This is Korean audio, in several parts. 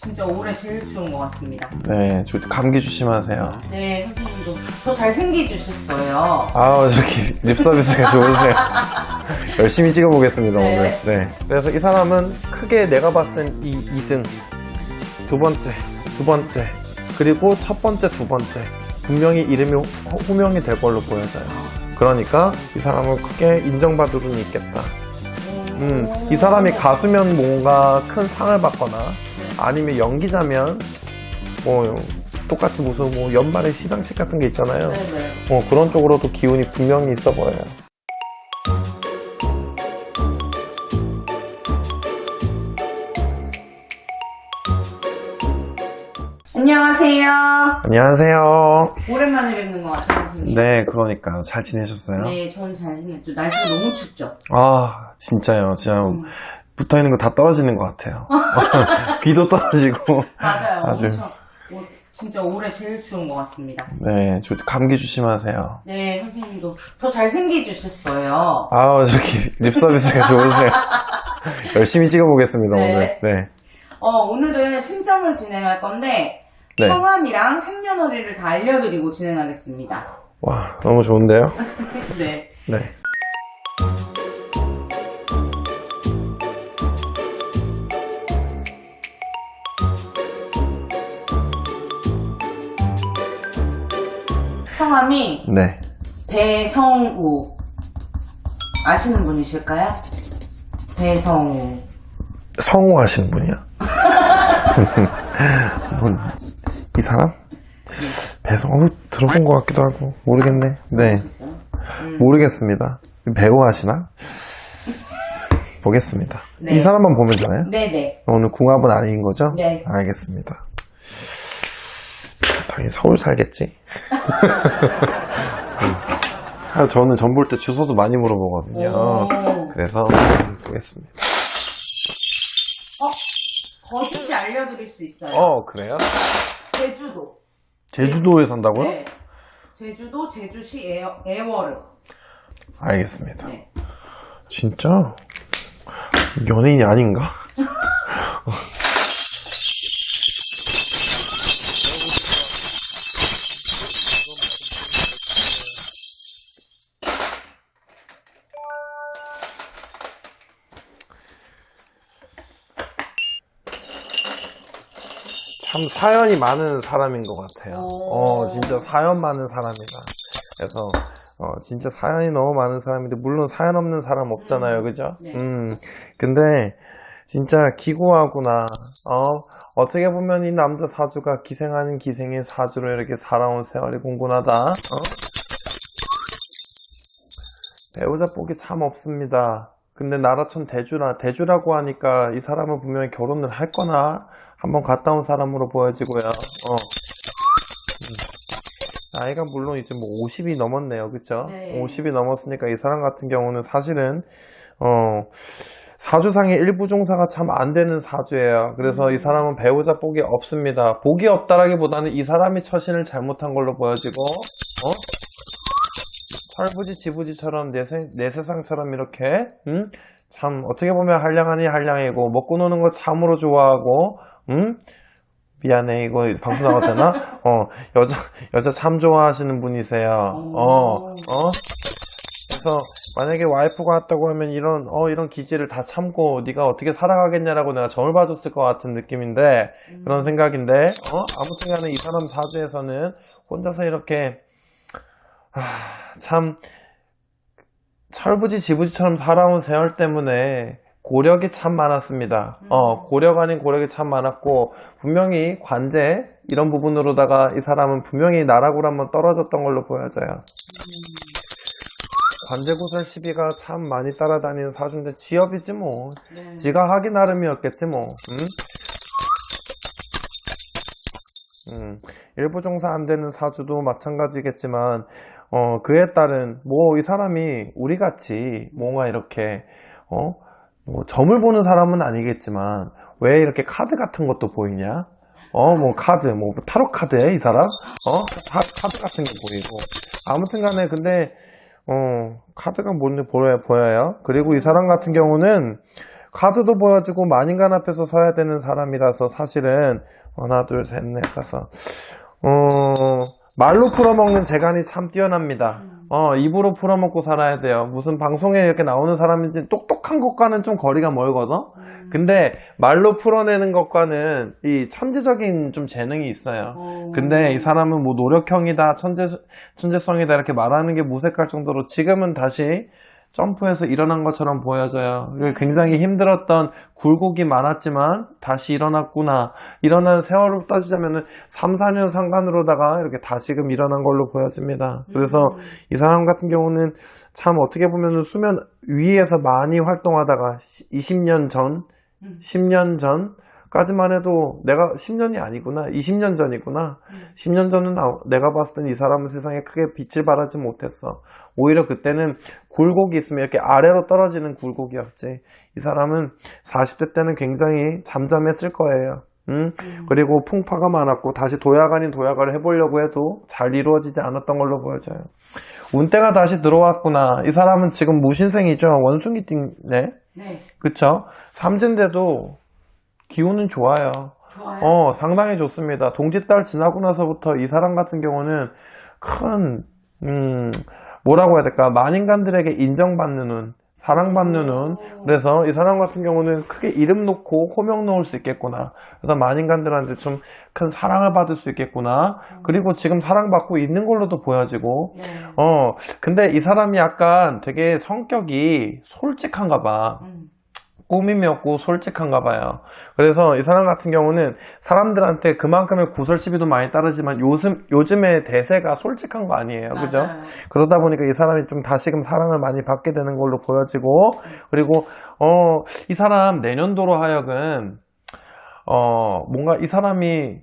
진짜 올해 제일 추운 것 같습니다. 네, 저 감기 조심하세요. 네, 선생님도 더 잘생기주셨어요. 아우, 저렇게 립 서비스가 좋으세요. 열심히 찍어보겠습니다, 네. 오늘. 네. 그래서 이 사람은 크게 내가 봤을 땐 이 2등, 두 번째, 그리고 첫 번째, 두 번째. 분명히 이름이 호명이 될 걸로 보여져요. 그러니까 이 사람은 크게 인정받을 수는 있겠다. 이 사람이 가수면 뭔가 큰 상을 받거나 아니면 연기자면 뭐 똑같이 무슨 뭐 연말에 시상식 같은 게 있잖아요. 네네. 그런 쪽으로도 기운이 분명히 있어 보여요. 안녕하세요. 안녕하세요. 오랜만에 뵙는 것 같아요, 선생님. 네, 그러니까 잘 지내셨어요? 네, 저는 잘 지냈죠. 날씨가 너무 춥죠? 아, 진짜요. 진짜 붙어있는 거 다 떨어지는 것 같아요. 귀도 떨어지고. 맞아요. 아주. 진짜 올해 제일 추운 것 같습니다. 네, 저 감기 조심하세요. 네, 선생님도 더 잘생기주셨어요. 아우, 저렇게 립 서비스가 좋으세요. 열심히 찍어보겠습니다, 네. 오늘. 네. 오늘은 신점을 진행할 건데, 네. 성함이랑 생년월일을 다 알려드리고 진행하겠습니다. 와, 너무 좋은데요? 네. 네. 성함이 네. 배성우. 아시는 분이실까요? 배성우. 성우 하시는 분이야? 이 사람? 배성우 들어본 것 같기도 하고 모르겠네. 네, 모르겠습니다. 배우 하시나? 보겠습니다. 네. 이 사람만 보면 되나요? 네네. 오늘 궁합은 아닌 거죠? 네. 알겠습니다. 당연히 서울 살겠지? 저는 전 볼 때 주소도 많이 물어보거든요. 오. 그래서 보겠습니다. 거짓이 알려드릴 수 있어요. 그래요? 제주도. 제주도에 산다고요? 네. 제주도 제주시 애월읍. 알겠습니다. 네. 진짜? 연예인이 아닌가? 참 사연이 많은 사람인 것 같아요. 진짜 사연 많은 사람이다. 그래서 진짜 사연이 너무 많은 사람인데 물론 사연 없는 사람 없잖아요, 그죠? 네. 근데 진짜 기구하구나. 어떻게 보면 이 남자 사주가 기생하는 기생의 사주로 이렇게 살아온 세월이 공고하다. 배우자 복이 참 없습니다. 근데 나라천 대주라고 하니까 이 사람은 분명히 결혼을 할 거나 한번 갔다 온 사람으로 보여지고요. 나이가 물론 이제 뭐 50이 넘었네요. 그쵸? 네. 50이 넘었으니까 이 사람 같은 경우는 사실은, 사주상의 일부 종사가 참 안 되는 사주예요. 그래서 이 사람은 배우자 복이 없습니다. 복이 없다라기보다는 이 사람이 처신을 잘못한 걸로 보여지고, 철부지 지부지처럼 내 세상처럼 이렇게, 참 어떻게 보면 한량하니 한량이고 먹고 노는 걸 참으로 좋아하고, 미안해, 이거 방송 나가도 되나? 여자 참 좋아하시는 분이세요. 그래서 만약에 와이프가 왔다고 하면 이런 기질을 다 참고 네가 어떻게 살아가겠냐라고 내가 점을 봐줬을 것 같은 느낌인데, 그런 생각인데, 아무튼 간에 이 사람 사주에서는 혼자서 이렇게, 참, 철부지 지부지처럼 살아온 세월 때문에 고력이 참 많았습니다. 고력 아닌 고력이 참 많았고, 분명히 관제, 이런 부분으로다가 이 사람은 분명히 나락으로 한번 떨어졌던 걸로 보여져요. 관제구설 시비가 참 많이 따라다니는 사주인데, 지업이지 뭐. 네. 지가 하기 나름이었겠지 뭐. 일부 종사 안 되는 사주도 마찬가지겠지만, 그에 따른, 뭐, 이 사람이 우리같이 뭔가 이렇게, 뭐, 점을 보는 사람은 아니겠지만, 왜 이렇게 카드 같은 것도 보이냐? 뭐, 카드, 뭐, 타로 카드에, 이 사람? 카드 같은 게 보이고. 아무튼 간에, 근데, 카드가 뭔지 보여요. 그리고 이 사람 같은 경우는, 카드도 보여주고 만인간 앞에서 서야 되는 사람이라서 사실은 하나, 둘, 셋, 넷, 다섯. 말로 풀어먹는 재간이 참 뛰어납니다. 입으로 풀어먹고 살아야 돼요. 무슨 방송에 이렇게 나오는 사람인지 똑똑한 것과는 좀 거리가 멀거든? 근데 말로 풀어내는 것과는 이 천재적인 좀 재능이 있어요. 근데 이 사람은 뭐 노력형이다, 천재성이다 이렇게 말하는 게 무색할 정도로 지금은 다시 점프해서 일어난 것처럼 보여져요. 굉장히 힘들었던 굴곡이 많았지만 다시 일어났구나. 일어난 세월을 따지자면은 3, 4년 상간으로다가 이렇게 다시금 일어난 걸로 보여집니다. 그래서 이 사람 같은 경우는 참 어떻게 보면은 수면 위에서 많이 활동하다가 20년 전, 10년 전까지만 해도 내가 10년이 아니구나. 20년 전이구나. 10년 전은 내가 봤을 땐 이 사람은 세상에 크게 빛을 발하지 못했어. 오히려 그때는 굴곡이 있으면 이렇게 아래로 떨어지는 굴곡이었지. 이 사람은 40대 때는 굉장히 잠잠했을 거예요. 그리고 풍파가 많았고 다시 도약 아닌 도약을 해보려고 해도 잘 이루어지지 않았던 걸로 보여져요. 운때가 다시 들어왔구나. 이 사람은 지금 무신생이죠. 원숭이띠네. 네. 그쵸? 삼진데도 기운은 좋아요. 좋아요. 상당히 좋습니다. 동짓달 지나고 나서부터 이 사람 같은 경우는 큰, 뭐라고 해야 될까? 만인간들에게 인정받는 운, 사랑받는 운. 그래서 이 사람 같은 경우는 크게 이름 놓고 호명 놓을 수 있겠구나. 그래서 만인간들한테 좀 큰 사랑을 받을 수 있겠구나. 그리고 지금 사랑받고 있는 걸로도 보여지고. 네. 근데 이 사람이 약간 되게 성격이 솔직한가 봐. 꾸밈이 없고 솔직한가 봐요. 그래서 이 사람 같은 경우는 사람들한테 그만큼의 구설 시비도 많이 따르지만 요즘의 대세가 솔직한 거 아니에요. 그죠? 맞아요. 그러다 보니까 이 사람이 좀 다시금 사랑을 많이 받게 되는 걸로 보여지고, 그리고 이 사람 내년도로 하여금 뭔가 이 사람이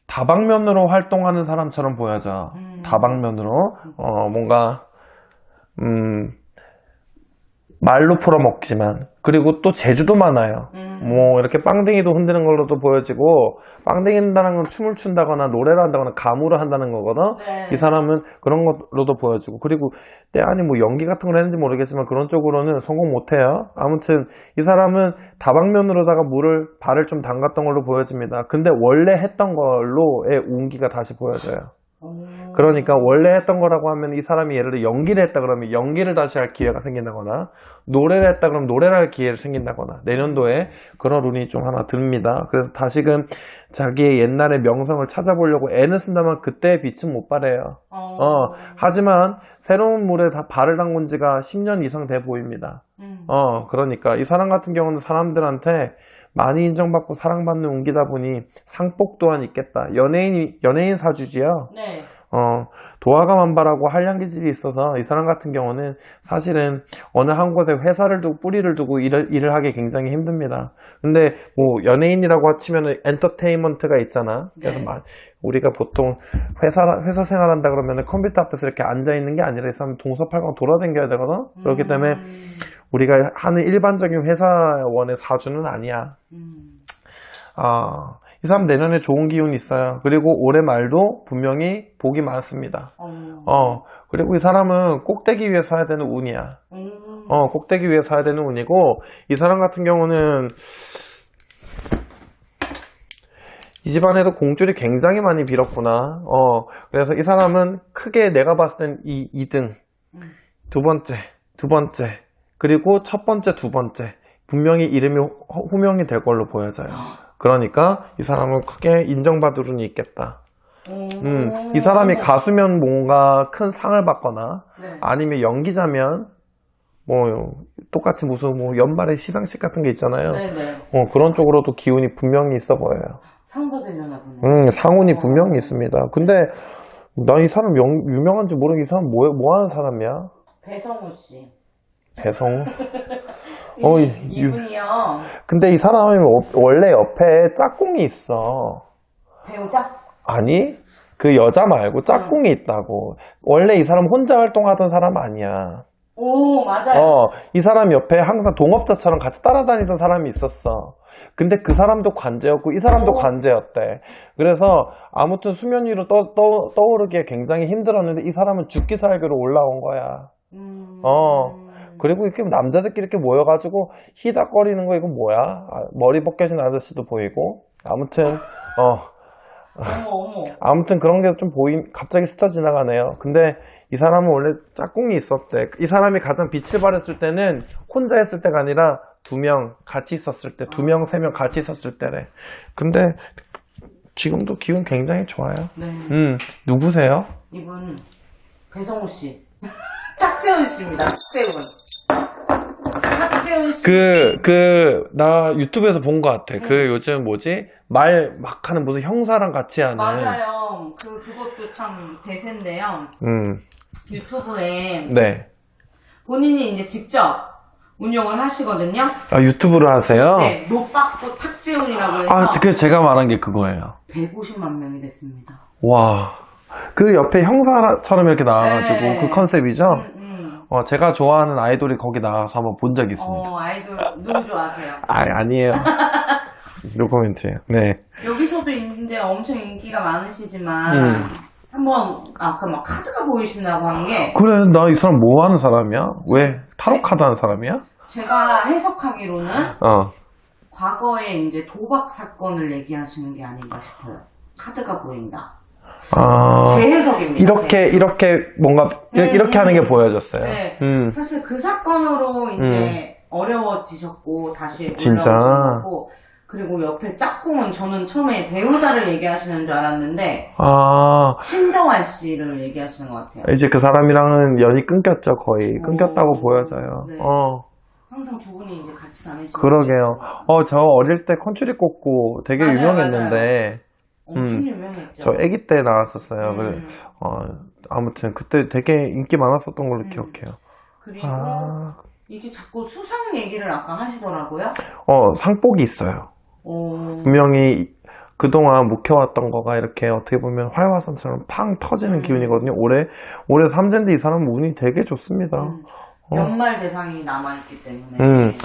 다방면으로 활동하는 사람처럼 보여져. 다방면으로 뭔가 말로 풀어먹지만, 그리고 또 재주도 많아요. 뭐 이렇게 빵댕이도 흔드는 걸로도 보여지고, 빵댕이 흔다는 건 춤을 춘다거나 노래를 한다거나 가무를 한다는 거거든. 네. 이 사람은 그런 걸로도 보여지고, 그리고 때 아니 뭐 연기 같은 걸 했는지 모르겠지만 그런 쪽으로는 성공 못해요. 아무튼 이 사람은 다방면으로다가 발을 좀 담갔던 걸로 보여집니다. 근데 원래 했던 걸로의 운기가 다시 보여져요. 그러니까 원래 했던 거라고 하면 이 사람이 예를 들어 연기를 했다 그러면 연기를 다시 할 기회가 생긴다거나, 노래를 했다 그러면 노래를 할 기회를 생긴다거나, 내년도에 그런 운이 좀 하나 듭니다. 그래서 다시금 자기의 옛날의 명성을 찾아보려고 애는 쓴다면 그때의 빛은 못 발해요. 하지만 새로운 물에 다 발을 담근 지가 10년 이상 돼 보입니다. 그러니까 이 사람 같은 경우는 사람들한테 많이 인정받고 사랑받는 운기다 보니 상복 또한 있겠다. 연예인 사주지요. 네. 도화가 만발하고 한량 기질이 있어서 이 사람 같은 경우는 사실은 어느 한 곳에 회사를 두고 뿌리를 두고 일을 하기 굉장히 힘듭니다. 근데 뭐 연예인이라고 치면은 엔터테인먼트가 있잖아. 그래서 네. 우리가 보통 회사 생활한다 그러면은 컴퓨터 앞에서 이렇게 앉아 있는 게 아니라 이 사람 동서팔방 돌아다녀야 되거든. 그렇기 때문에 우리가 하는 일반적인 회사원의 사주는 아니야. 이 사람 내년에 좋은 기운이 있어요. 그리고 올해 말도 분명히 복이 많습니다. 그리고 이 사람은 꼭대기 위에 서야 되는 운이야. 꼭대기 위에 서야 되는 운이고, 이 사람 같은 경우는 이 집안에도 공줄이 굉장히 많이 빌었구나. 그래서 이 사람은 크게 내가 봤을 땐 이 2등, 두 번째, 그리고 첫 번째, 두 번째. 분명히 이름이 호명이 될 걸로 보여져요. 그러니까 이 사람은 크게 인정받을 운이 있겠다. 이 사람이 가수면 뭔가 큰 상을 받거나, 네. 아니면 연기자면 뭐 똑같이 무슨 뭐 연말에 시상식 같은 게 있잖아요. 네네. 그런 쪽으로도 기운이 분명히 있어 보여요. 상 받으려나 보네. 상운이 분명히 있습니다. 근데 난 이 사람 유명한지 모르겠는데 이 사람 뭐 하는 사람이야? 배성우 씨. 배성우? 이분이요. 근데 이 사람이 원래 옆에 짝꿍이 있어. 배우자? 아니, 그 여자 말고 짝꿍이 있다고. 원래 이 사람 혼자 활동하던 사람 아니야. 오, 맞아요. 이 사람 옆에 항상 동업자처럼 같이 따라다니던 사람이 있었어. 근데 그 사람도 관제였고 이 사람도 관제였대. 그래서 아무튼 수면 위로 떠오르기에 굉장히 힘들었는데 이 사람은 죽기 살기로 올라온 거야. 그리고 이렇게 남자들끼리 이렇게 모여가지고 히닥거리는 거 이거 뭐야? 머리 벗겨진 아저씨도 보이고. 아무튼 어머. 아무튼 그런 게 좀 갑자기 스쳐 지나가네요. 근데 이 사람은 원래 짝꿍이 있었대. 이 사람이 가장 빛을 발했을 때는 혼자 했을 때가 아니라 2명 같이 있었을 때, 2명, 3명 같이 있었을 때래. 근데 지금도 기운 굉장히 좋아요. 네. 누구세요? 이분 배성우 씨. 탁재훈 씨입니다. 탁재훈 씨. 나 유튜브에서 본 것 같아. 요즘 뭐지? 말 막 하는 무슨 형사랑 같이 하는. 맞아요. 그것도 참 대세인데요. 유튜브에 네. 본인이 이제 직접 운영을 하시거든요. 유튜브를 하세요? 네. 노빠꾸 탁재훈이라고 해서 그래서 제가 말한 게 그거예요. 150만 명이 됐습니다. 와. 그 옆에 형사처럼 이렇게 나와가지고 네. 그 컨셉이죠? 제가 좋아하는 아이돌이 거기 나와서 한번 본 적이 있습니다. 아이돌 누구 좋아하세요? 아니에요. 노코멘트예요. 네. 여기서도 이제 엄청 인기가 많으시지만 한번 아까 막 카드가 보이신다고 한 게 그래, 나 이 사람 뭐 하는 사람이야? 왜 타로 카드 하는 사람이야? 제가 해석하기로는 과거에 이제 도박 사건을 얘기하시는 게 아닌가 싶어요. 카드가 보인다. 제 해석입니다. 이렇게 뭔가 이렇게 하는 게 보여졌어요. 네. 사실 그 사건으로 이제 어려워지셨고 다시 진짜? 올라오신 거고, 그리고 옆에 짝꿍은 저는 처음에 배우자를 얘기하시는 줄 알았는데 신정환 씨를 얘기하시는 것 같아요. 이제 그 사람이랑은 연이 끊겼죠. 거의 끊겼다고 보여져요. 네. 항상 두 분이 이제 같이 다니시는. 그러게요. 저 어릴 때 컨츄리 꽂고 되게 맞아요, 유명했는데 엄청 유명했죠. 저 아기 때 나왔었어요. 그래. 아무튼 그때 되게 인기 많았었던 걸로 기억해요. 그리고 이게 자꾸 수상 얘기를 아까 하시더라고요. 상복이 있어요. 분명히 그동안 묵혀왔던 거가 이렇게 어떻게 보면 활화산처럼 팡 터지는 기운이거든요. 올해 삼재인데 이 사람은 운이 되게 좋습니다. 연말 대상이 남아있기 때문에.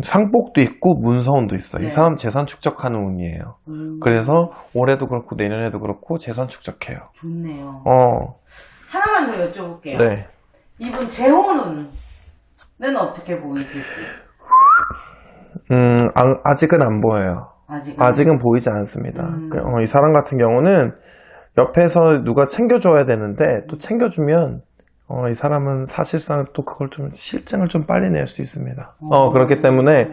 상복도 있고 문서운도 있어. 네. 이 사람 재산 축적하는 운이에요. 그래서 올해도 그렇고 내년에도 그렇고 재산 축적해요. 좋네요. 하나만 더 여쭤볼게요. 네. 이분 재혼운은 어떻게 보이실지? 아직은 안 보여요. 아직은 보이지 않습니다. 이 사람 같은 경우는 옆에서 누가 챙겨줘야 되는데 또 챙겨주면 이 사람은 사실상 또 그걸 좀 실증을 좀 빨리 낼 수 있습니다. 그렇기 때문에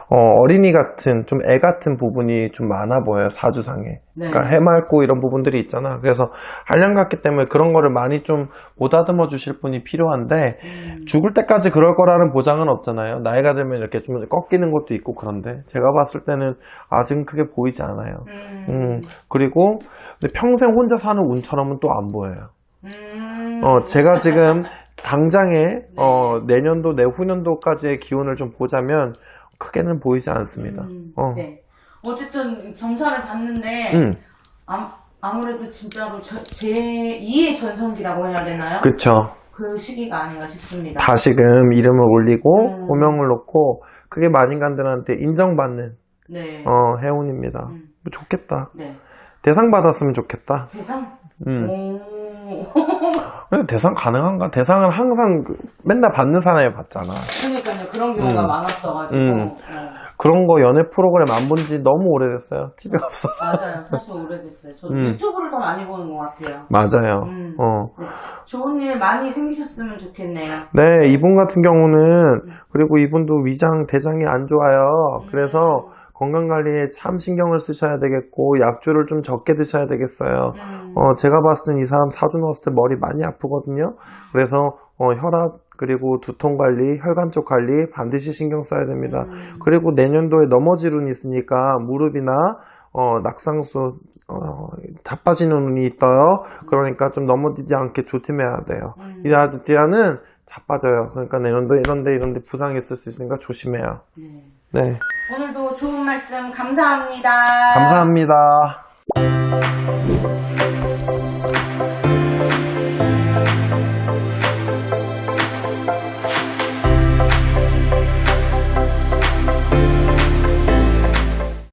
어린이 같은 좀 애 같은 부분이 좀 많아 보여요. 사주상에. 네. 그러니까 해맑고 이런 부분들이 있잖아. 그래서 한량 같기 때문에 그런 거를 많이 좀 보다듬어 주실 분이 필요한데 죽을 때까지 그럴 거라는 보장은 없잖아요. 나이가 들면 이렇게 좀 꺾이는 것도 있고 그런데 제가 봤을 때는 아직은 크게 보이지 않아요. 그리고 근데 평생 혼자 사는 운처럼은 또 안 보여요. 제가 지금 당장에 내년도 내후년도까지의 기운을 좀 보자면 크게는 보이지 않습니다. 네. 어쨌든 점사를 봤는데 아무래도 진짜로 제2의 전성기라고 해야 되나요? 그쵸. 그 시기가 아닌가 싶습니다. 다시금 이름을 올리고 호명을 놓고 그게 만인간들한테 인정받는 네. 해운입니다. 뭐 좋겠다. 네. 대상 받았으면 좋겠다. 대상? 대상 가능한가? 대상은 항상 맨날 받는 사람이 받잖아. 그러니까요. 그런 경우가 많았어가지고. 그런 거 연애 프로그램 안 본 지 너무 오래됐어요. TV가 없어서. 맞아요. 사실 오래됐어요. 저 유튜브를 더 많이 보는 것 같아요. 맞아요. 네. 좋은 일 많이 생기셨으면 좋겠네요. 네, 이분 같은 경우는 그리고 이분도 위장, 대장이 안 좋아요. 그래서 건강관리에 참 신경을 쓰셔야 되겠고 약주를 좀 적게 드셔야 되겠어요. 제가 봤을 땐 이 사람 사주 넣었을 때 머리 많이 아프거든요. 그래서 혈압 그리고 두통 관리, 혈관 쪽 관리 반드시 신경 써야 됩니다. 그리고 내년도에 넘어질 운이 있으니까 무릎이나 낙상수 자빠지는 운이 있어요. 그러니까 좀 넘어지지 않게 조심해야 돼요. 이 아저씨는 자빠져요. 그러니까 내년도 이런데 부상이 있을 수 있으니까 조심해요. 네. 오늘도 좋은 말씀 감사합니다. 감사합니다.